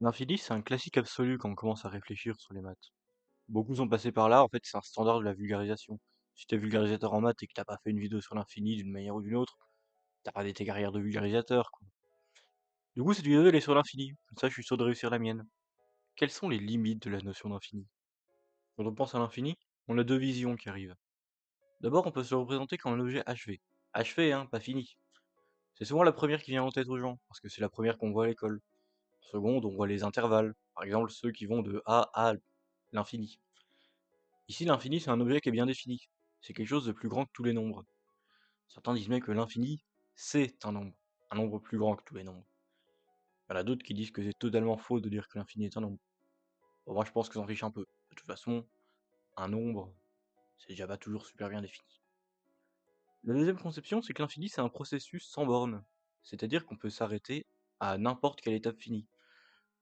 L'infini, c'est un classique absolu quand on commence à réfléchir sur les maths. Beaucoup sont passés par là, en fait, c'est un standard de la vulgarisation. Si t'es vulgarisateur en maths et que t'as pas fait une vidéo sur l'infini d'une manière ou d'une autre, t'as raté tes carrières de vulgarisateur, quoi. Du coup, cette vidéo, elle est sur l'infini. Comme ça, je suis sûr de réussir la mienne. Quelles sont les limites de la notion d'infini? Quand on pense à l'infini, on a deux visions qui arrivent. D'abord, on peut se le représenter comme un objet achevé. Achevé, hein, pas fini. C'est souvent la première qui vient en tête aux gens, parce que c'est la première qu'on voit à l'école. En seconde, on voit les intervalles. Par exemple, ceux qui vont de A à l'infini. Ici, l'infini, c'est un objet qui est bien défini. C'est quelque chose de plus grand que tous les nombres. Certains disent même que l'infini, c'est un nombre plus grand que tous les nombres. Il y en a d'autres qui disent que c'est totalement faux de dire que l'infini est un nombre. Bon, moi, je pense que s'en fiche un peu. De toute façon, un nombre, c'est déjà pas toujours super bien défini. La deuxième conception, c'est que l'infini, c'est un processus sans borne. C'est-à-dire qu'on peut s'arrêter à n'importe quelle étape finie,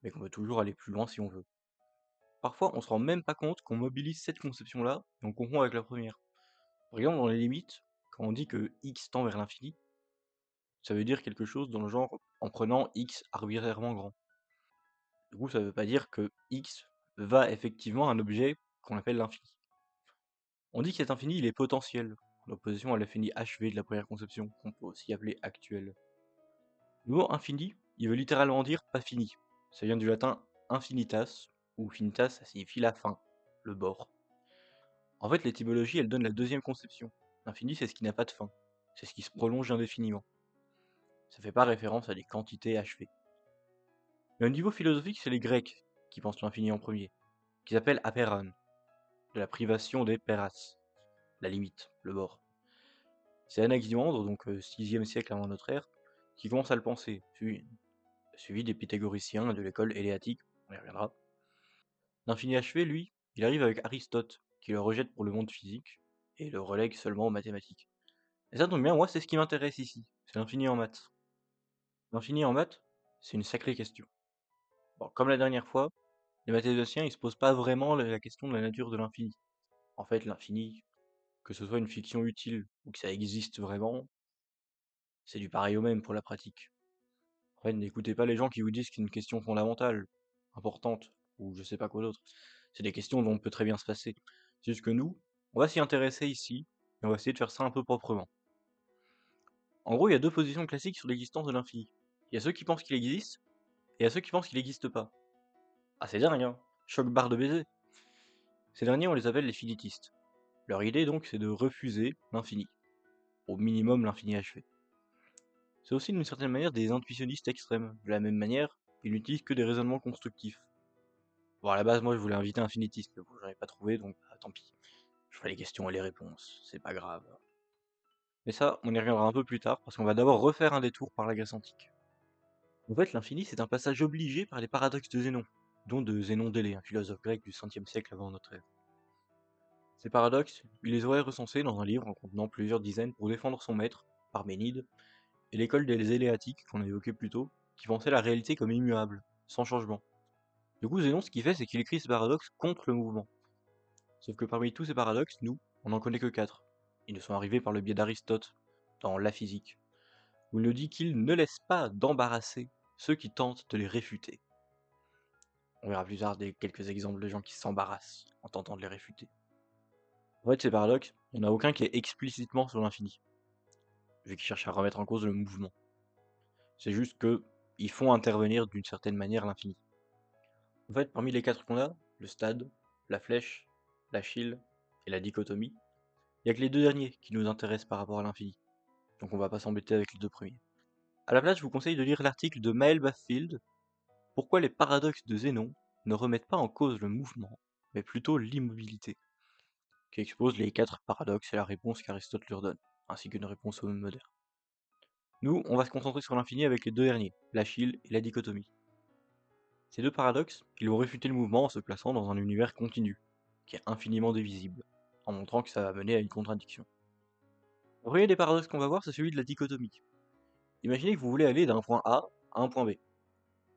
mais qu'on peut toujours aller plus loin si on veut. Parfois, on se rend même pas compte qu'on mobilise cette conception-là et on confond avec la première. Par exemple, dans les limites, quand on dit que x tend vers l'infini, ça veut dire quelque chose dans le genre en prenant x arbitrairement grand. Du coup, ça veut pas dire que x va effectivement à un objet qu'on appelle l'infini. On dit que cet infini, il est potentiel, en opposition à l'infini achevé de la première conception, qu'on peut aussi appeler actuel. Le mot infini, il veut littéralement dire pas fini. Ça vient du latin infinitas, ou finitas, ça signifie la fin, le bord. En fait, l'étymologie, elle donne la deuxième conception. L'infini, c'est ce qui n'a pas de fin. C'est ce qui se prolonge indéfiniment. Ça fait pas référence à des quantités achevées. Mais au niveau philosophique, c'est les Grecs qui pensent l'infini en premier, qu'ils appellent apeiron, de la privation des peras, la limite, le bord. C'est Anaximandre, donc 6e siècle avant notre ère, qui commence à le penser, suivi des pythagoriciens de l'école éléatique, on y reviendra. L'infini achevé, lui, il arrive avec Aristote, qui le rejette pour le monde physique, et le relègue seulement aux mathématiques. Et ça tombe bien, moi c'est ce qui m'intéresse ici, c'est l'infini en maths. L'infini en maths, c'est une sacrée question. Bon, comme la dernière fois, les mathématiciens ils se posent pas vraiment la question de la nature de l'infini. En fait, l'infini, que ce soit une fiction utile ou que ça existe vraiment, c'est du pareil au même pour la pratique. En fait, n'écoutez pas les gens qui vous disent que c'est une question fondamentale, importante, ou je sais pas quoi d'autre. C'est des questions dont on peut très bien se passer. C'est juste que nous, on va s'y intéresser ici, et on va essayer de faire ça un peu proprement. En gros, il y a deux positions classiques sur l'existence de l'infini. Il y a ceux qui pensent qu'il existe, et il y a ceux qui pensent qu'il n'existe pas. Ah, c'est dingue, hein? Choc barre de baiser. Ces derniers, on les appelle les finitistes. Leur idée, donc, c'est de refuser l'infini. Au minimum, l'infini achevé. C'est aussi, d'une certaine manière, des intuitionnistes extrêmes. De la même manière, ils n'utilisent que des raisonnements constructifs. Bon, à la base, moi, je voulais inviter un infinitiste, mais bon, j'en ai pas trouvé, donc bah, tant pis. Je ferai les questions et les réponses, c'est pas grave. Mais ça, on y reviendra un peu plus tard, parce qu'on va d'abord refaire un détour par la Grèce antique. En fait, l'infini, c'est un passage obligé par les paradoxes de Zénon, dont de Zénon d'Élée, un philosophe grec du 5e siècle avant notre ère. Ces paradoxes, il les aurait recensés dans un livre en contenant plusieurs dizaines pour défendre son maître, Parménide, et l'école des Éléatiques qu'on a évoqué plus tôt, qui pensait la réalité comme immuable, sans changement. Du coup, Zénon, ce qu'il fait, c'est qu'il écrit ces paradoxes contre le mouvement. Sauf que parmi tous ces paradoxes, nous, on n'en connaît que 4. Ils nous sont arrivés par le biais d'Aristote, dans La physique, où il nous dit qu'il ne laisse pas d'embarrasser ceux qui tentent de les réfuter. On verra plus tard quelques exemples de gens qui s'embarrassent en tentant de les réfuter. En fait, ces paradoxes, il n'y en a aucun qui est explicitement sur l'infini, vu qu'ils cherchent à remettre en cause le mouvement. C'est juste que ils font intervenir d'une certaine manière l'infini. En fait, parmi les 4 qu'on a, le stade, la flèche, l'Achille et la dichotomie, il n'y a que les deux derniers qui nous intéressent par rapport à l'infini. Donc on va pas s'embêter avec les deux premiers. À la place, je vous conseille de lire l'article de Maël Baffield, Pourquoi les paradoxes de Zénon ne remettent pas en cause le mouvement, mais plutôt l'immobilité, qui expose les 4 paradoxes et la réponse qu'Aristote leur donne, ainsi qu'une réponse au monde moderne. Nous, on va se concentrer sur l'infini avec les deux derniers, l'Achille et la dichotomie. Ces deux paradoxes, ils vont réfuter le mouvement en se plaçant dans un univers continu, qui est infiniment divisible, en montrant que ça va mener à une contradiction. Le premier des paradoxes qu'on va voir, c'est celui de la dichotomie. Imaginez que vous voulez aller d'un point A à un point B.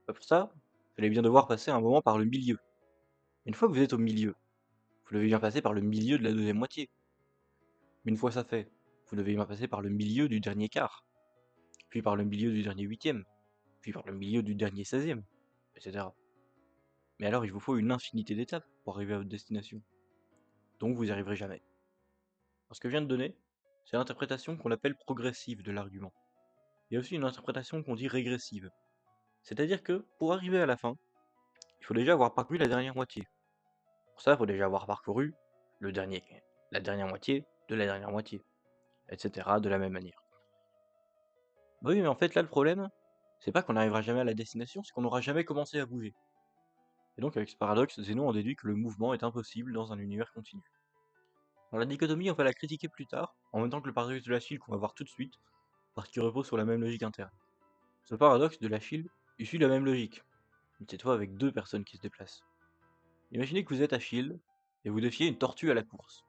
Pour ça, vous allez bien devoir passer un moment par le milieu. Une fois que vous êtes au milieu, vous devez bien passer par le milieu de la deuxième moitié. Mais une fois ça fait, vous devez bien passer par le milieu du dernier quart, puis par le milieu du dernier huitième, puis par le milieu du dernier 16e, etc. Mais alors il vous faut une infinité d'étapes pour arriver à votre destination. Donc vous n'y arriverez jamais. Alors, ce que je viens de donner, c'est l'interprétation qu'on appelle progressive de l'argument. Il y a aussi une interprétation qu'on dit régressive. C'est-à-dire que pour arriver à la fin, il faut déjà avoir parcouru la dernière moitié. Pour ça, il faut déjà avoir parcouru le dernier, la dernière moitié de la dernière moitié, etc. de la même manière. Bah oui, mais en fait, là, le problème, c'est pas qu'on n'arrivera jamais à la destination, c'est qu'on n'aura jamais commencé à bouger. Et donc, avec ce paradoxe, Zénon en déduit que le mouvement est impossible dans un univers continu. Alors, la dichotomie, on va la critiquer plus tard, en même temps que le paradoxe de l'Achille qu'on va voir tout de suite, parce qu'il repose sur la même logique interne. Ce paradoxe de l'Achille, il suit la même logique, mais cette fois avec deux personnes qui se déplacent. Imaginez que vous êtes Achille, et vous défiez une tortue à la course.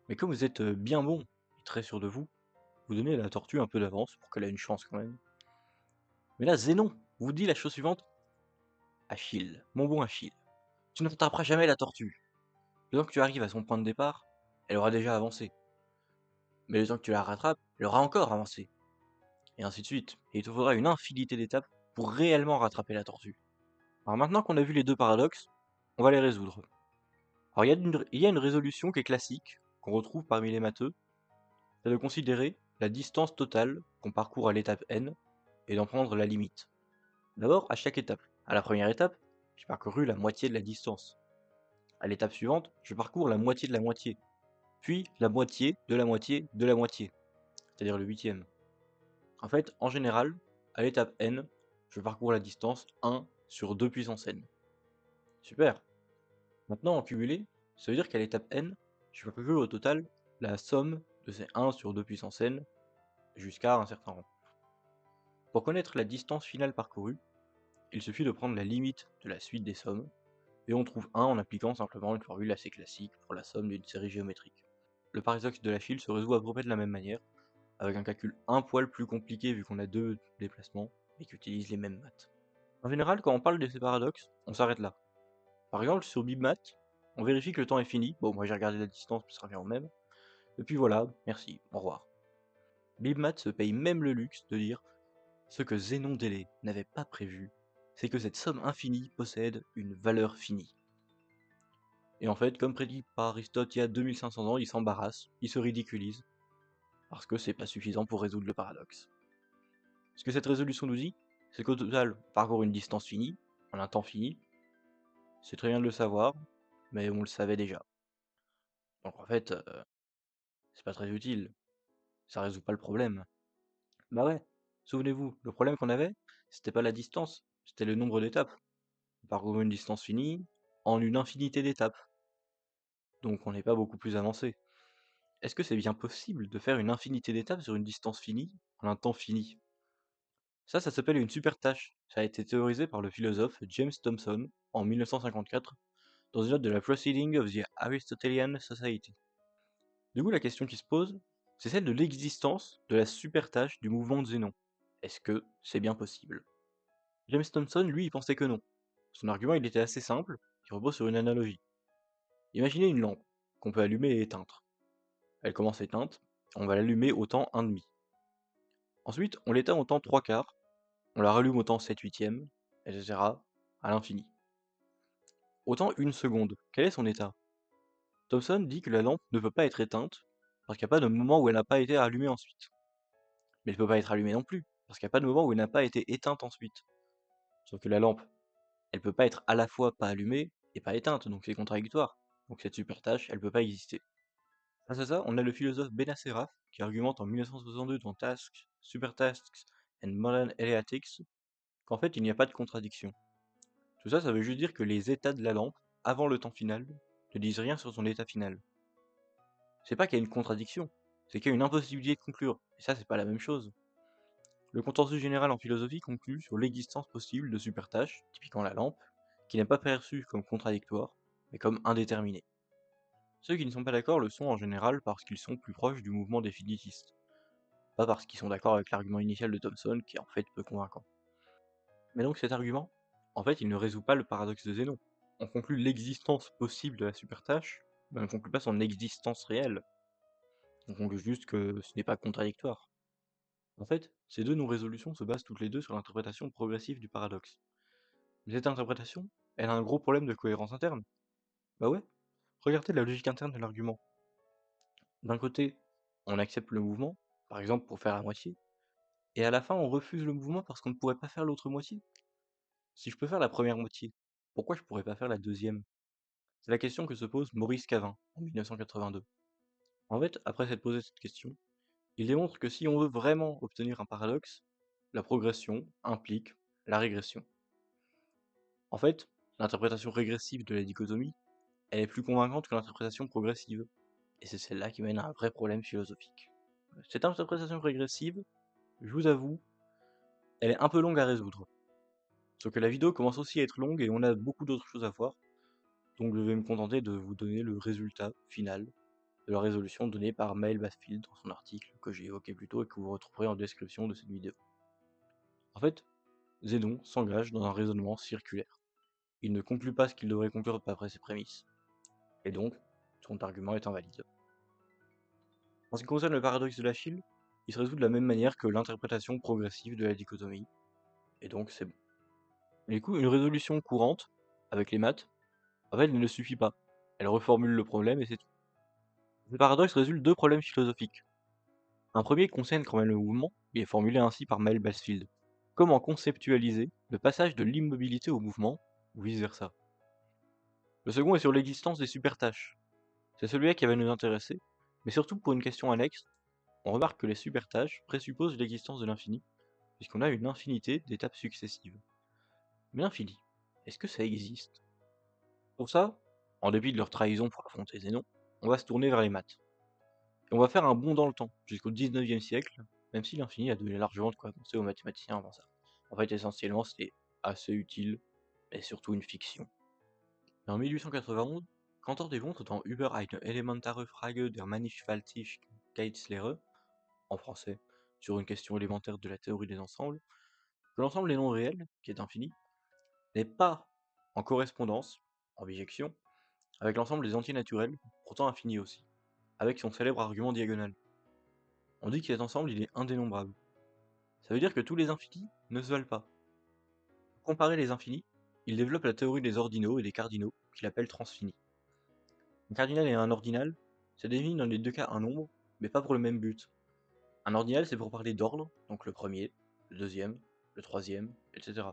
Mais comme vous êtes bien bon, et très sûr de vous, vous donnez à la tortue un peu d'avance, pour qu'elle ait une chance quand même. Mais là, Zénon vous dit la chose suivante: Achille, mon bon Achille, tu ne rattraperas jamais la tortue. Le temps que tu arrives à son point de départ, elle aura déjà avancé. Mais le temps que tu la rattrapes, elle aura encore avancé. Et ainsi de suite. Et il te faudra une infinité d'étapes pour réellement rattraper la tortue. Alors maintenant qu'on a vu les deux paradoxes, on va les résoudre. Alors il y a une résolution qui est classique, qu'on retrouve parmi les matheux, c'est de considérer la distance totale qu'on parcourt à l'étape n et d'en prendre la limite. D'abord, à chaque étape. À la première étape, j'ai parcouru la moitié de la distance. À l'étape suivante, je parcours la moitié de la moitié. Puis la moitié de la moitié de la moitié, c'est-à-dire le huitième. En fait, en général, à l'étape n, je parcours la distance 1 sur 2 puissance n. Super. Maintenant, en cumulé, ça veut dire qu'à l'étape n, je parcours au total la somme de ces 1 sur 2 puissance n jusqu'à un certain rang. Pour connaître la distance finale parcourue, il suffit de prendre la limite de la suite des sommes, et on trouve 1 en appliquant simplement une formule assez classique pour la somme d'une série géométrique. Le paradoxe de l'Achille se résout à peu près de la même manière, avec un calcul un poil plus compliqué vu qu'on a deux déplacements, mais qui utilisent les mêmes maths. En général, quand on parle de ces paradoxes, on s'arrête là. Par exemple, sur BibMat, on vérifie que le temps est fini. Bon, moi j'ai regardé la distance, mais ça revient au même. Et puis voilà, merci, au revoir. BibMat se paye même le luxe de dire: ce que Zénon d'Élée n'avait pas prévu, c'est que cette somme infinie possède une valeur finie. Et en fait, comme prédit par Aristote il y a 2500 ans, il s'embarrasse, il se ridiculise, parce que c'est pas suffisant pour résoudre le paradoxe. Ce que cette résolution nous dit, c'est qu'au total, on parcourt une distance finie, en un temps fini. C'est très bien de le savoir, mais on le savait déjà. Donc en fait, c'est pas très utile, ça résout pas le problème. Bah ouais, souvenez-vous, le problème qu'on avait, c'était pas la distance, c'était le nombre d'étapes. On parcourt une distance finie en une infinité d'étapes, donc on n'est pas beaucoup plus avancé. Est-ce que c'est bien possible de faire une infinité d'étapes sur une distance finie en un temps fini? Ça s'appelle une supertâche. Ça a été théorisé par le philosophe James Thomson en 1954 dans une note de la Proceedings of the Aristotelian Society. Du coup, la question qui se pose, c'est celle de l'existence de la supertâche du mouvement de Zénon. Est-ce que c'est bien possible? James Thomson, lui, il pensait que non. Son argument, il était assez simple, il repose sur une analogie. Imaginez une lampe qu'on peut allumer et éteindre. Elle commence éteinte, on va l'allumer au temps 1,5. Ensuite, on l'éteint au temps 3 quarts, on la rallume au temps 7 huitièmes, etc. à l'infini. Au temps 1 seconde, quel est son état? Thomson dit que la lampe ne peut pas être éteinte parce qu'il n'y a pas de moment où elle n'a pas été allumée ensuite. Mais elle ne peut pas être allumée non plus, parce qu'il n'y a pas de moment où elle n'a pas été éteinte ensuite. Sauf que la lampe, elle peut pas être à la fois pas allumée et pas éteinte, donc c'est contradictoire. Donc cette supertâche, elle peut pas exister. Face à ça, on a le philosophe Benacerraf qui argumente en 1962 dans Tasks, Supertasks and Modern Eleatics qu'en fait il n'y a pas de contradiction. Tout ça, ça veut juste dire que les états de la lampe, avant le temps final, ne disent rien sur son état final. C'est pas qu'il y a une contradiction, c'est qu'il y a une impossibilité de conclure, et ça c'est pas la même chose. Le consensus général en philosophie conclut sur l'existence possible de supertâches, typiquement la lampe, qui n'est pas perçue comme contradictoire, mais comme indéterminée. Ceux qui ne sont pas d'accord le sont en général parce qu'ils sont plus proches du mouvement définitiviste, pas parce qu'ils sont d'accord avec l'argument initial de Thomson qui est en fait peu convaincant. Mais donc cet argument, en fait, il ne résout pas le paradoxe de Zénon. On conclut l'existence possible de la supertâche, mais on ne conclut pas son existence réelle. On conclut juste que ce n'est pas contradictoire. En fait, ces deux non-résolutions se basent toutes les deux sur l'interprétation progressive du paradoxe. Mais cette interprétation, elle a un gros problème de cohérence interne. Bah ouais, regardez la logique interne de l'argument. D'un côté, on accepte le mouvement, par exemple pour faire la moitié, et à la fin on refuse le mouvement parce qu'on ne pourrait pas faire l'autre moitié. Si je peux faire la première moitié, pourquoi je pourrais pas faire la deuxième? C'est la question que se pose Maurice Cavin en 1982. En fait, après s'être posé cette question, il démontre que si on veut vraiment obtenir un paradoxe, la progression implique la régression. En fait, l'interprétation régressive de la dichotomie, elle est plus convaincante que l'interprétation progressive, et c'est celle-là qui mène à un vrai problème philosophique. Cette interprétation régressive, je vous avoue, elle est un peu longue à résoudre. Sauf que la vidéo commence aussi à être longue et on a beaucoup d'autres choses à voir, donc je vais me contenter de vous donner le résultat final de la résolution donnée par Maël Basfield dans son article que j'ai évoqué plus tôt et que vous retrouverez en description de cette vidéo. En fait, Zénon s'engage dans un raisonnement circulaire. Il ne conclut pas ce qu'il devrait conclure d'après ses prémices, et donc son argument est invalide. En ce qui concerne le paradoxe de l'Achille, il se résout de la même manière que l'interprétation progressive de la dichotomie, et donc c'est bon. Du coup, une résolution courante, avec les maths, en fait, elle ne suffit pas. Elle reformule le problème et c'est tout. Ce paradoxe résulte deux problèmes philosophiques. Un premier concerne quand même le mouvement, et est formulé ainsi par Maël Basfield. Comment conceptualiser le passage de l'immobilité au mouvement, ou vice-versa? Le second est sur l'existence des supertâches. C'est celui-là qui va nous intéresser, mais surtout pour une question annexe, on remarque que les supertâches présupposent l'existence de l'infini, puisqu'on a une infinité d'étapes successives. Mais l'infini, est-ce que ça existe? Pour ça, en dépit de leur trahison pour affronter Zénon, on va se tourner vers les maths. Et on va faire un bond dans le temps, jusqu'au 19e siècle, même si l'infini a donné largement de quoi penser aux mathématiciens avant ça. En fait, essentiellement, c'était assez utile, et surtout une fiction. Et en 1891, Cantor démontre dans Über eine elementare Frage der Mannigfaltigkeitslehre, en français, sur une question élémentaire de la théorie des ensembles, que l'ensemble des nombres réels, qui est infini, n'est pas en correspondance, en bijection, avec l'ensemble des entiers naturels, pourtant infini aussi, avec son célèbre argument diagonal. On dit que cet ensemble il est indénombrable. Ça veut dire que tous les infinis ne se valent pas. Pour comparer les infinis, il développe la théorie des ordinaux et des cardinaux, qu'il appelle transfinis. Un cardinal et un ordinal, ça définit dans les deux cas un nombre, mais pas pour le même but. Un ordinal c'est pour parler d'ordre, donc le premier, le deuxième, le troisième, etc.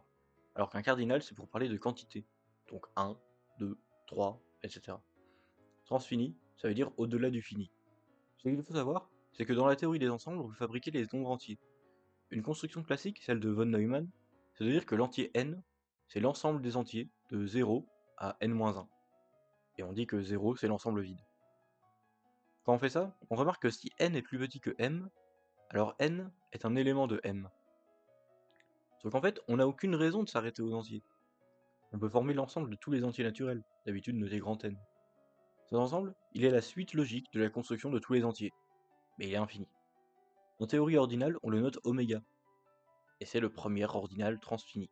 Alors qu'un cardinal c'est pour parler de quantité, donc 1, 2, 3, etc. Transfini, ça veut dire au-delà du fini. Ce qu'il faut savoir, c'est que dans la théorie des ensembles, on peut fabriquer les nombres entiers. Une construction classique, celle de von Neumann, c'est de dire que l'entier n, c'est l'ensemble des entiers de 0 à n-1. Et on dit que 0, c'est l'ensemble vide. Quand on fait ça, on remarque que si n est plus petit que m, alors n est un élément de m. Sauf qu'en fait, on n'a aucune raison de s'arrêter aux entiers. On peut former l'ensemble de tous les entiers naturels, d'habitude notés grand N. Cet ensemble, il est la suite logique de la construction de tous les entiers, mais il est infini. En théorie ordinale, on le note oméga, et c'est le premier ordinal transfini,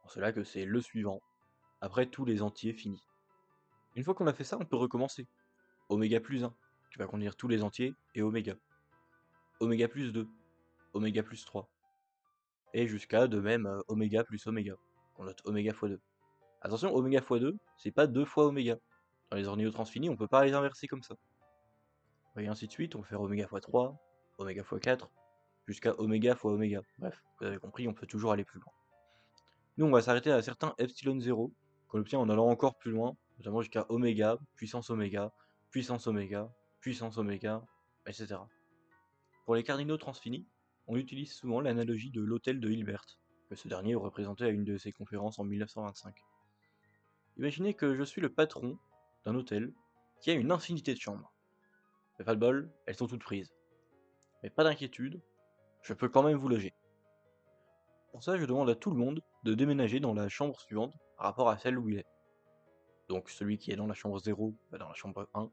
en cela que c'est le suivant, après tous les entiers finis. Une fois qu'on a fait ça, on peut recommencer. Oméga plus 1, qui va contenir tous les entiers, et oméga. Oméga plus 2, oméga plus 3, et jusqu'à de même oméga plus oméga, qu'on note oméga fois 2. Attention, oméga fois 2, c'est pas 2 fois oméga. Dans les ordinaux transfinis, on peut pas les inverser comme ça. Et ainsi de suite, on peut faire oméga fois 3, oméga fois 4, jusqu'à oméga fois oméga. Bref, vous avez compris, on peut toujours aller plus loin. Nous, on va s'arrêter à certains epsilon 0, qu'on obtient en allant encore plus loin, notamment jusqu'à oméga, puissance oméga, puissance oméga, puissance oméga, etc. Pour les cardinaux transfinis, on utilise souvent l'analogie de l'hôtel de Hilbert, que ce dernier aurait présenté à une de ses conférences en 1925. Imaginez que je suis le patron d'un hôtel qui a une infinité de chambres. Mais pas de bol, elles sont toutes prises. Mais pas d'inquiétude, je peux quand même vous loger. Pour ça, je demande à tout le monde de déménager dans la chambre suivante par rapport à celle où il est. Donc celui qui est dans la chambre 0 va dans la chambre 1,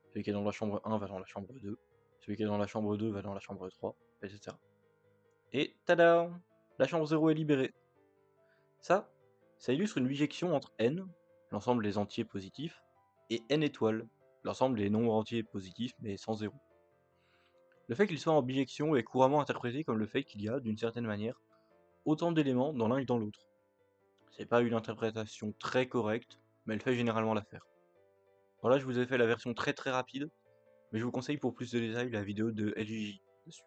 celui qui est dans la chambre 1 va dans la chambre 2, celui qui est dans la chambre 2 va dans la chambre 3, etc. Et tada! La chambre 0 est libérée. Ça illustre une bijection entre n, l'ensemble des entiers positifs, et n étoiles, l'ensemble des nombres entiers positifs mais sans 0. Le fait qu'il soit en bijection est couramment interprété comme le fait qu'il y a, d'une certaine manière, autant d'éléments dans l'un que dans l'autre. C'est pas une interprétation très correcte, mais elle fait généralement l'affaire. Voilà, je vous ai fait la version très rapide, mais je vous conseille pour plus de détails la vidéo de LGJ dessus.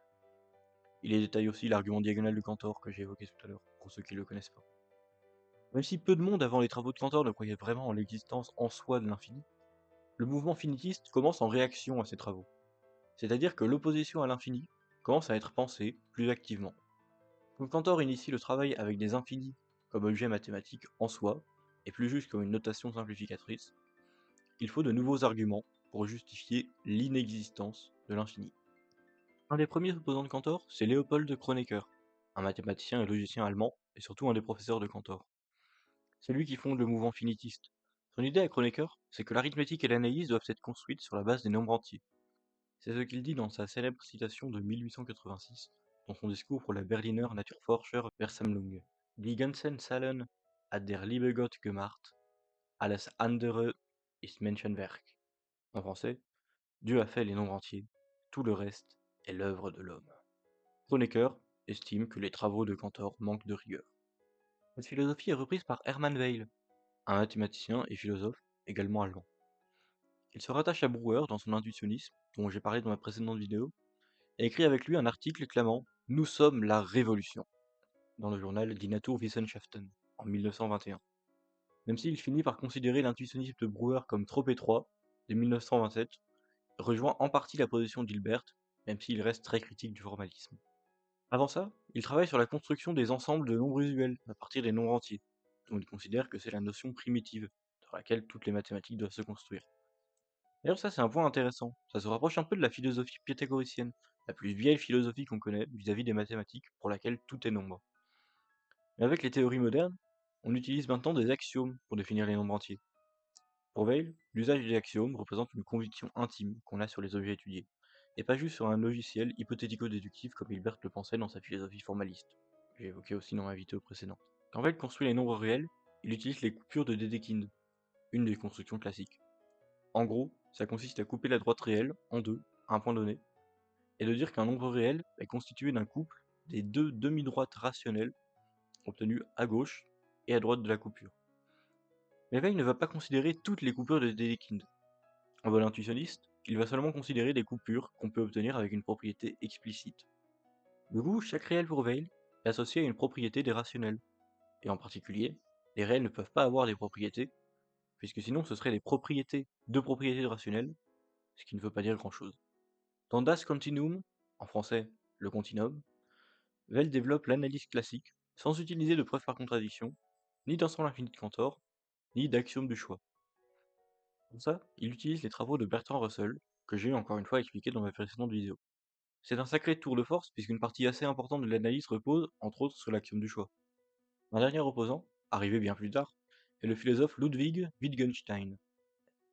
Il y détaille aussi l'argument diagonal de Cantor que j'ai évoqué tout à l'heure, pour ceux qui le connaissent pas. Même si peu de monde avant les travaux de Cantor ne croyait vraiment en l'existence en soi de l'infini, le mouvement finitiste commence en réaction à ces travaux. C'est-à-dire que l'opposition à l'infini commence à être pensée plus activement. Comme Cantor initie le travail avec des infinis comme objet mathématique en soi, et plus juste comme une notation simplificatrice, il faut de nouveaux arguments pour justifier l'inexistence de l'infini. Un des premiers opposants de Cantor, c'est Leopold de Kronecker, un mathématicien et logicien allemand, et surtout un des professeurs de Cantor. C'est lui qui fonde le mouvement finitiste. Son idée à Kronecker, c'est que l'arithmétique et l'analyse doivent être construites sur la base des nombres entiers. C'est ce qu'il dit dans sa célèbre citation de 1886, dans son discours pour la Berliner Naturforscher Versammlung. Die ganzen Zahlen hat der liebe Gott gemacht, alles andere ist Menschenwerk. En français, Dieu a fait les nombres entiers, tout le reste est l'œuvre de l'homme. Kronecker estime que les travaux de Cantor manquent de rigueur. Cette philosophie est reprise par Hermann Weyl, un mathématicien et philosophe également allemand. Il se rattache à Brouwer dans son intuitionnisme, dont j'ai parlé dans ma précédente vidéo, et écrit avec lui un article clamant Nous sommes la révolution dans le journal Die Naturwissenschaften en 1921. Même s'il finit par considérer l'intuitionnisme de Brouwer comme trop étroit, dès 1927, il rejoint en partie la position d'Hilbert, même s'il reste très critique du formalisme. Avant ça, il travaille sur la construction des ensembles de nombres usuels à partir des nombres entiers, dont il considère que c'est la notion primitive, sur laquelle toutes les mathématiques doivent se construire. D'ailleurs ça c'est un point intéressant, ça se rapproche un peu de la philosophie pythagoricienne, la plus vieille philosophie qu'on connaît vis-à-vis des mathématiques, pour laquelle tout est nombre. Mais avec les théories modernes, on utilise maintenant des axiomes pour définir les nombres entiers. Pour Weil, l'usage des axiomes représente une conviction intime qu'on a sur les objets étudiés, et pas juste sur un logiciel hypothético-déductif comme Hilbert le pensait dans sa philosophie formaliste, que j'ai évoqué aussi dans ma vidéo précédente. Quand Weil construit les nombres réels, il utilise les coupures de Dedekind, une des constructions classiques. En gros, ça consiste à couper la droite réelle en deux, à un point donné, et de dire qu'un nombre réel est constitué d'un couple des deux demi-droites rationnelles obtenues à gauche et à droite de la coupure. Mais Weil ne va pas considérer toutes les coupures de Dedekind. En bon intuitionniste, il va seulement considérer des coupures qu'on peut obtenir avec une propriété explicite. Du coup, chaque réel pour Weil est associé à une propriété des rationnels, et en particulier, les réels ne peuvent pas avoir des propriétés, puisque sinon ce seraient des propriétés de propriétés de rationnels, ce qui ne veut pas dire grand-chose. Dans Das Continuum, en français le continuum, Weil développe l'analyse classique sans utiliser de preuves par contradiction, ni d'ensemble infini de Cantor, ni d'axiome du choix. Pour ça, il utilise les travaux de Bertrand Russell, que j'ai encore une fois expliqué dans ma précédente vidéo. C'est un sacré tour de force puisqu'une partie assez importante de l'analyse repose, entre autres, sur l'axiome du choix. Un dernier opposant, arrivé bien plus tard, est le philosophe Ludwig Wittgenstein.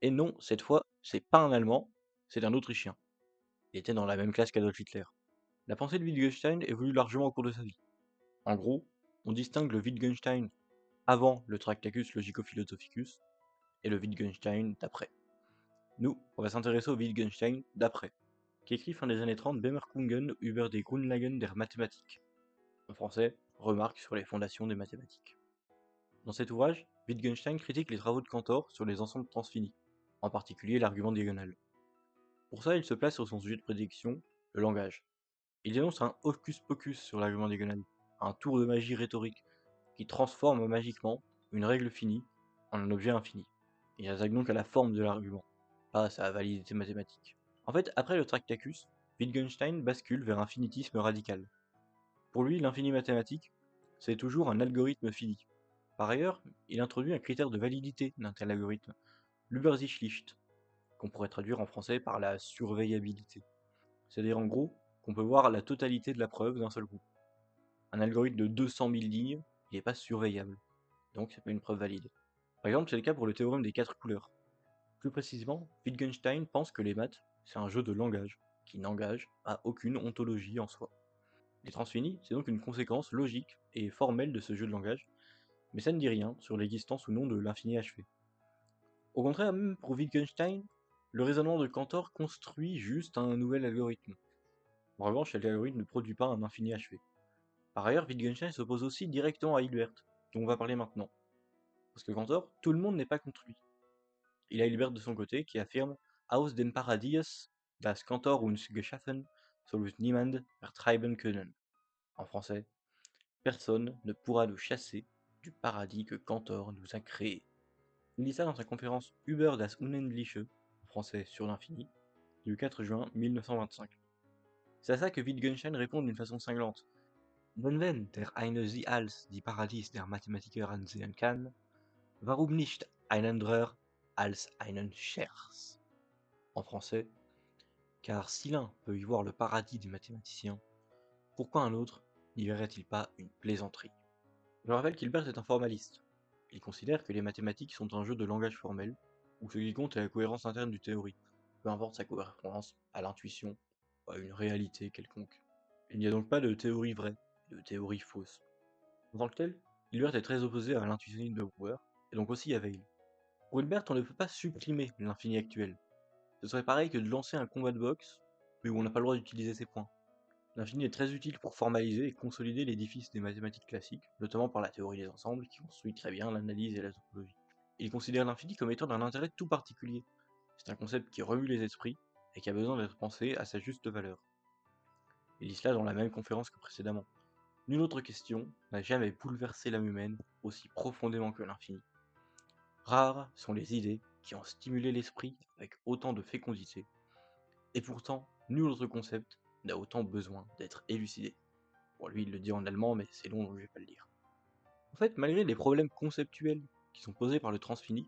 Et non, cette fois, c'est pas un Allemand, c'est un Autrichien. Il était dans la même classe qu'Adolf Hitler. La pensée de Wittgenstein évolue largement au cours de sa vie. En gros, on distingue le Wittgenstein avant le Tractatus Logico-Philosophicus et le Wittgenstein d'après. Nous, on va s'intéresser au Wittgenstein d'après, qui écrit fin des années 30 Bemerkungen über die Grundlagen der Mathematik. En français, remarque sur les fondations des mathématiques. Dans cet ouvrage, Wittgenstein critique les travaux de Cantor sur les ensembles transfinis, en particulier l'argument diagonal. Pour ça, il se place sur son sujet de prédiction, le langage. Il dénonce un hocus-pocus sur l'argument diagonal, un tour de magie rhétorique, qui transforme magiquement une règle finie en un objet infini. Il attaque donc à la forme de l'argument, pas à sa validité mathématique. En fait, après le Tractacus, Wittgenstein bascule vers un finitisme radical. Pour lui, l'infini mathématique, c'est toujours un algorithme fini. Par ailleurs, il introduit un critère de validité d'un tel algorithme, l'Übersichtlichkeit, qu'on pourrait traduire en français par la surveillabilité. C'est-à-dire en gros qu'on peut voir la totalité de la preuve d'un seul coup. Un algorithme de 200 000 lignes, il n'est pas surveillable, donc c'est pas une preuve valide. Par exemple, c'est le cas pour le théorème des 4 couleurs. Plus précisément, Wittgenstein pense que les maths, c'est un jeu de langage, qui n'engage à aucune ontologie en soi. Les transfinis, c'est donc une conséquence logique et formelle de ce jeu de langage, mais ça ne dit rien sur l'existence ou non de l'infini achevé. Au contraire, même pour Wittgenstein, le raisonnement de Cantor construit juste un nouvel algorithme. En revanche, cet algorithme ne produit pas un infini achevé. Par ailleurs, Wittgenstein s'oppose aussi directement à Hilbert, dont on va parler maintenant. Parce que Cantor, tout le monde n'est pas contre lui. Il a Hilbert de son côté qui affirme Aus dem Paradies, das Cantor uns geschaffen, soll uns niemand vertreiben können. En français, personne ne pourra nous chasser du paradis que Cantor nous a créé. Il dit ça dans sa conférence Über das Unendliche, en français sur l'infini, du 4 juin 1925. C'est à ça que Wittgenstein répond d'une façon cinglante. Wenn der eine sie als die Paradies der Mathematiker ansehen kann, warum nicht ein anderer als einen Scherz? En français, car si l'un peut y voir le paradis des mathématiciens, pourquoi un autre n'y verrait-il pas une plaisanterie? Je rappelle qu'Hilbert est un formaliste. Il considère que les mathématiques sont un jeu de langage formel, où ce qui compte est la cohérence interne du théorie, peu importe sa correspondance à l'intuition ou à une réalité quelconque. Il n'y a donc pas de théorie vraie, de théorie fausse. En tant que tel, Hilbert est très opposé à l'intuitionnisme de Brouwer, et donc aussi à Weil. Pour Hilbert, on ne peut pas supprimer l'infini actuel. Ce serait pareil que de lancer un combat de boxe, mais où on n'a pas le droit d'utiliser ses points. L'infini est très utile pour formaliser et consolider l'édifice des mathématiques classiques, notamment par la théorie des ensembles qui construit très bien l'analyse et la topologie. Il considère l'infini comme étant d'un intérêt tout particulier. C'est un concept qui remue les esprits et qui a besoin d'être pensé à sa juste valeur. Il dit cela dans la même conférence que précédemment. Nulle autre question n'a jamais bouleversé l'âme humaine aussi profondément que l'infini. Rares sont les idées qui ont stimulé l'esprit avec autant de fécondité, et pourtant, nul autre concept n'a autant besoin d'être élucidé. Bon, lui, il le dit en allemand, mais c'est long, donc je vais pas le dire. En fait, malgré les problèmes conceptuels qui sont posés par le transfini,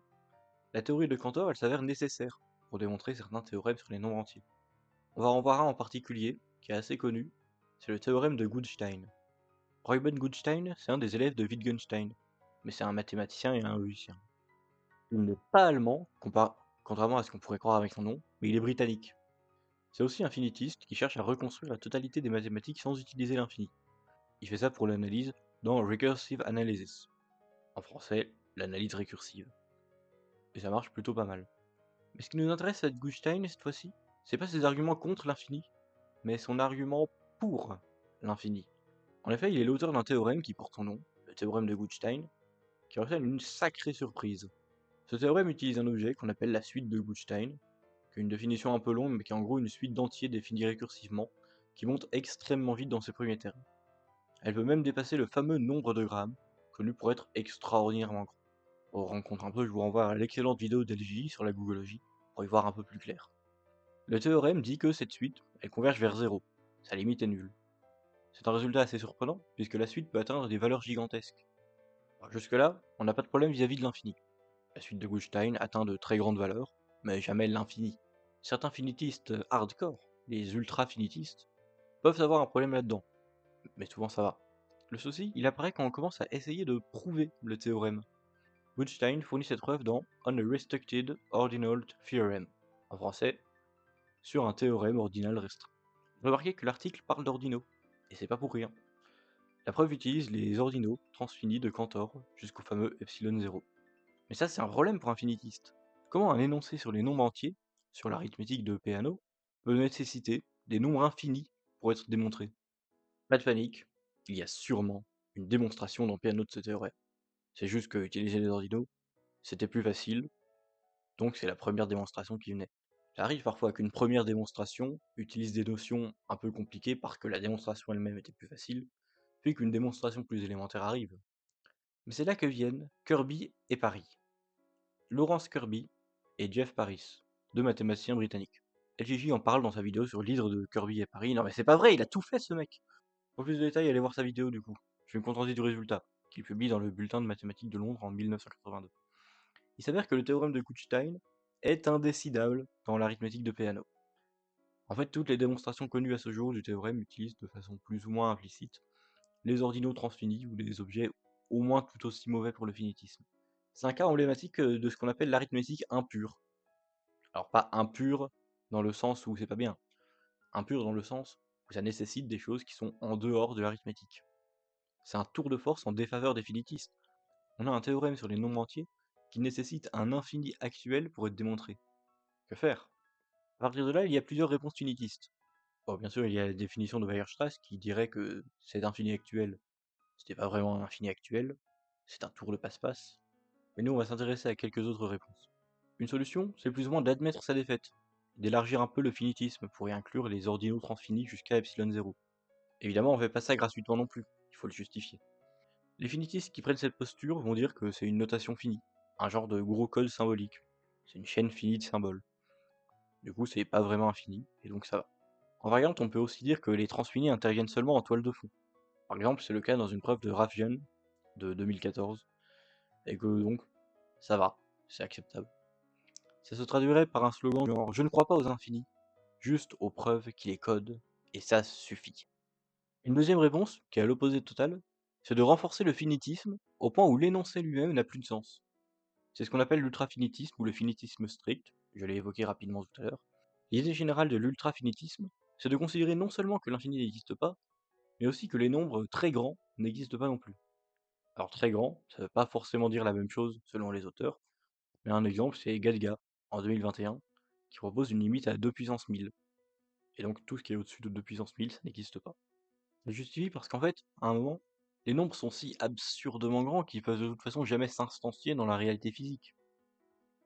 la théorie de Cantor, elle s'avère nécessaire pour démontrer certains théorèmes sur les nombres entiers. On va en voir un en particulier, qui est assez connu, c'est le théorème de Goodstein. Reuben Goodstein, c'est un des élèves de Wittgenstein, mais c'est un mathématicien et un logicien. Il n'est pas allemand, contrairement à ce qu'on pourrait croire avec son nom, mais il est britannique. C'est aussi un finitiste qui cherche à reconstruire la totalité des mathématiques sans utiliser l'infini. Il fait ça pour l'analyse dans Recursive Analysis. En français, l'analyse récursive. Et ça marche plutôt pas mal. Mais ce qui nous intéresse avec Goodstein cette fois-ci, c'est pas ses arguments contre l'infini, mais son argument pour l'infini. En effet, il est l'auteur d'un théorème qui porte son nom, le théorème de Goodstein, qui recèle une sacrée surprise. Ce théorème utilise un objet qu'on appelle la suite de Goodstein, qui est une définition un peu longue, mais qui est en gros une suite d'entiers définis récursivement, qui monte extrêmement vite dans ses premiers termes. Elle peut même dépasser le fameux nombre de grammes, connu pour être extraordinairement grand. On rencontre un peu, je vous renvoie à l'excellente vidéo d'LJ sur la googologie, pour y voir un peu plus clair. Le théorème dit que cette suite, elle converge vers 0, sa limite est nulle. C'est un résultat assez surprenant, puisque la suite peut atteindre des valeurs gigantesques. Jusque-là, on n'a pas de problème vis-à-vis de l'infini. La suite de Goodstein atteint de très grandes valeurs, mais jamais l'infini. Certains finitistes hardcore, les ultra-finitistes, peuvent avoir un problème là-dedans, mais souvent ça va. Le souci, il apparaît quand on commence à essayer de prouver le théorème. Goodstein fournit cette preuve dans On a Restricted Ordinal Theorem, en français, sur un théorème ordinal restreint. Remarquez que l'article parle d'ordinaux, et c'est pas pour rien. La preuve utilise les ordinaux transfinis de Cantor jusqu'au fameux epsilon 0. Mais ça, c'est un problème pour un finitiste. Comment un énoncé sur les nombres entiers, sur l'arithmétique de Peano, peut nécessiter des nombres infinis pour être démontré? Pas de panique, il y a sûrement une démonstration dans Peano de ce théorème. C'est juste que utiliser les ordinaux, c'était plus facile, donc c'est la première démonstration qui venait. Ça arrive parfois qu'une première démonstration utilise des notions un peu compliquées parce que la démonstration elle-même était plus facile, puis qu'une démonstration plus élémentaire arrive. Mais c'est là que viennent Kirby et Parry. Lawrence Kirby et Jeff Paris, deux mathématiciens britanniques. LGJ en parle dans sa vidéo sur l'hydre de Kirby et Parry. Non mais c'est pas vrai, il a tout fait ce mec. Pour plus de détails, allez voir sa vidéo du coup. Je vais me contenter du résultat, qu'il publie dans le bulletin de mathématiques de Londres en 1982. Il s'avère que le théorème de Goodstein est indécidable dans l'arithmétique de Peano. En fait, toutes les démonstrations connues à ce jour du théorème utilisent de façon plus ou moins implicite les ordinaux transfinis ou des objets au moins tout aussi mauvais pour le finitisme. C'est un cas emblématique de ce qu'on appelle l'arithmétique impure. Alors pas impure dans le sens où c'est pas bien, impure dans le sens où ça nécessite des choses qui sont en dehors de l'arithmétique. C'est un tour de force en défaveur des finitistes. On a un théorème sur les nombres entiers qui nécessite un infini actuel pour être démontré. Que faire? À partir de là, il y a plusieurs réponses finitistes. Bon, bien sûr, il y a la définition de Weierstrass qui dirait que cet infini actuel, c'était pas vraiment un infini actuel, c'est un tour de passe-passe. Mais nous, on va s'intéresser à quelques autres réponses. Une solution, c'est plus ou moins d'admettre sa défaite, d'élargir un peu le finitisme pour y inclure les ordinaux transfinis jusqu'à epsilon 0. Évidemment, on fait pas ça gratuitement non plus, il faut le justifier. Les finitistes qui prennent cette posture vont dire que c'est une notation finie, un genre de gros code symbolique. C'est une chaîne finie de symboles. Du coup, c'est pas vraiment infini, et donc ça va. En variante, on peut aussi dire que les transfinis interviennent seulement en toile de fond. Par exemple, c'est le cas dans une preuve de Rafjan de 2014, et que donc, ça va, c'est acceptable. Ça se traduirait par un slogan genre «Je ne crois pas aux infinis, juste aux preuves qui les codent, et ça suffit». Une deuxième réponse, qui est à l'opposé total, c'est de renforcer le finitisme au point où l'énoncé lui-même n'a plus de sens. C'est ce qu'on appelle l'ultrafinitisme ou le finitisme strict, je l'ai évoqué rapidement tout à l'heure. L'idée générale de l'ultrafinitisme, c'est de considérer non seulement que l'infini n'existe pas, mais aussi que les nombres très grands n'existent pas non plus. Alors très grand, ça ne veut pas forcément dire la même chose selon les auteurs, mais un exemple c'est Gadga, en 2021, qui propose une limite à 2 puissance 1000. Et donc tout ce qui est au-dessus de 2 puissance 1000, ça n'existe pas. Ça justifie parce qu'en fait, à un moment, les nombres sont si absurdement grands qu'ils peuvent de toute façon jamais s'instancier dans la réalité physique.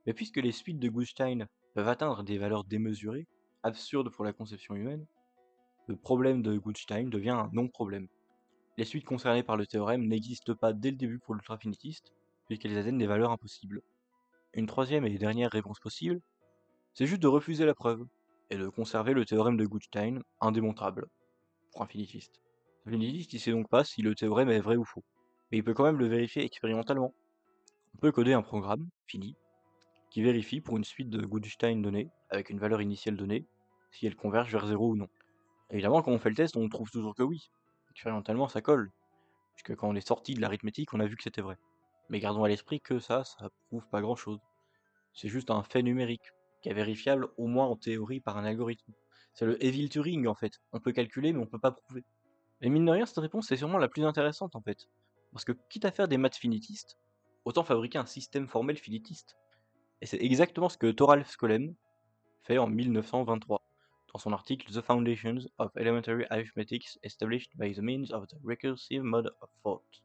Mais puisque les suites de Goodstein peuvent atteindre des valeurs démesurées, absurdes pour la conception humaine, le problème de Goodstein devient un non-problème. Les suites concernées par le théorème n'existent pas dès le début pour l'ultrafinitiste, puisqu'elles atteignent des valeurs impossibles. Une troisième et dernière réponse possible, c'est juste de refuser la preuve, et de conserver le théorème de Goodstein indémontrable, pour un finitiste. Le finitiste, il sait donc pas si le théorème est vrai ou faux, mais il peut quand même le vérifier expérimentalement. On peut coder un programme, fini, qui vérifie pour une suite de Goodstein donnée, avec une valeur initiale donnée, si elle converge vers 0 ou non. Évidemment, quand on fait le test, on trouve toujours que oui. Expérimentalement, ça colle, puisque quand on est sorti de l'arithmétique, on a vu que c'était vrai. Mais gardons à l'esprit que ça prouve pas grand chose. C'est juste un fait numérique, qui est vérifiable au moins en théorie par un algorithme. C'est le Evil Turing en fait. On peut calculer, mais on peut pas prouver. Et mine de rien, cette réponse est sûrement la plus intéressante en fait. Parce que quitte à faire des maths finitistes, autant fabriquer un système formel finitiste. Et c'est exactement ce que Thoralf Skolem fait en 1923, dans son article The Foundations of Elementary Arithmetics Established by the Means of the Recursive Mode of Thought.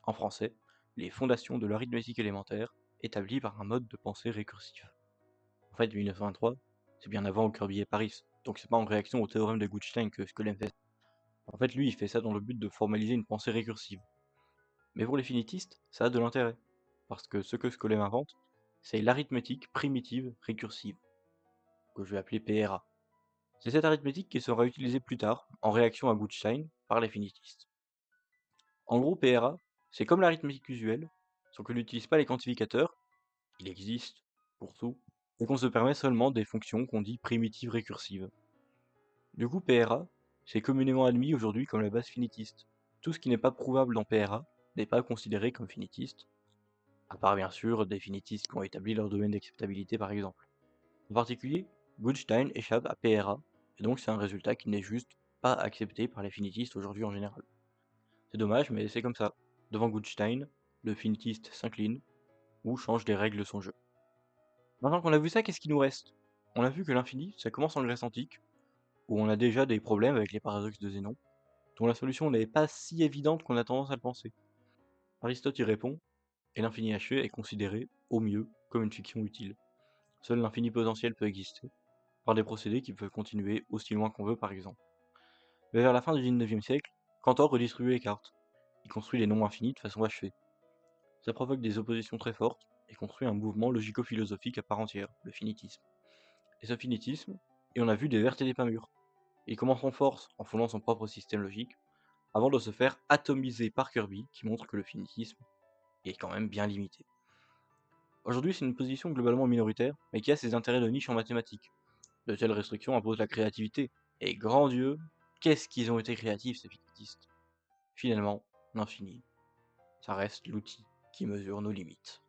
En français, les fondations de l'arithmétique élémentaire, établies par un mode de pensée récursif. En fait, 1923, c'est bien avant Kirby et Paris, donc c'est pas en réaction au théorème de Goodstein que Skolem fait. En fait, lui, il fait ça dans le but de formaliser une pensée récursive. Mais pour les finitistes, ça a de l'intérêt, parce que ce que Skolem invente, c'est l'arithmétique primitive récursive, que je vais appeler PRA. C'est cette arithmétique qui sera utilisée plus tard, en réaction à Goodstein, par les finitistes. En gros, PRA, c'est comme l'arithmétique usuelle, sauf qu'on n'utilise pas les quantificateurs, il existe pour tout, et qu'on se permet seulement des fonctions qu'on dit primitives récursives. Du coup, PRA, c'est communément admis aujourd'hui comme la base finitiste. Tout ce qui n'est pas prouvable dans PRA n'est pas considéré comme finitiste, à part bien sûr des finitistes qui ont établi leur domaine d'acceptabilité par exemple. En particulier, Goodstein échappe à PRA, et donc c'est un résultat qui n'est juste pas accepté par les finitistes aujourd'hui en général. C'est dommage, mais c'est comme ça. Devant Goodstein, le finitiste s'incline, ou change des règles de son jeu. Maintenant qu'on a vu ça, qu'est-ce qui nous reste? On a vu que l'infini, ça commence en Grèce antique, où on a déjà des problèmes avec les paradoxes de Zénon, dont la solution n'est pas si évidente qu'on a tendance à le penser. Aristote y répond, et l'infini haché est considéré, au mieux, comme une fiction utile. Seul l'infini potentiel peut exister, par des procédés qui peuvent continuer aussi loin qu'on veut par exemple. Mais vers la fin du XIXe siècle, Cantor redistribue les cartes. Il construit les nombres infinis de façon achevée. Ça provoque des oppositions très fortes et construit un mouvement logico-philosophique à part entière, le finitisme. Et ce finitisme, et on a vu des vertes et des pas mûres. Il commence en force en fondant son propre système logique, avant de se faire atomiser par Kirby, qui montre que le finitisme est quand même bien limité. Aujourd'hui, c'est une position globalement minoritaire, mais qui a ses intérêts de niche en mathématiques. De telles restrictions imposent la créativité, et grand Dieu, qu'est-ce qu'ils ont été créatifs ces finitistes. Finalement, l'infini, ça reste l'outil qui mesure nos limites.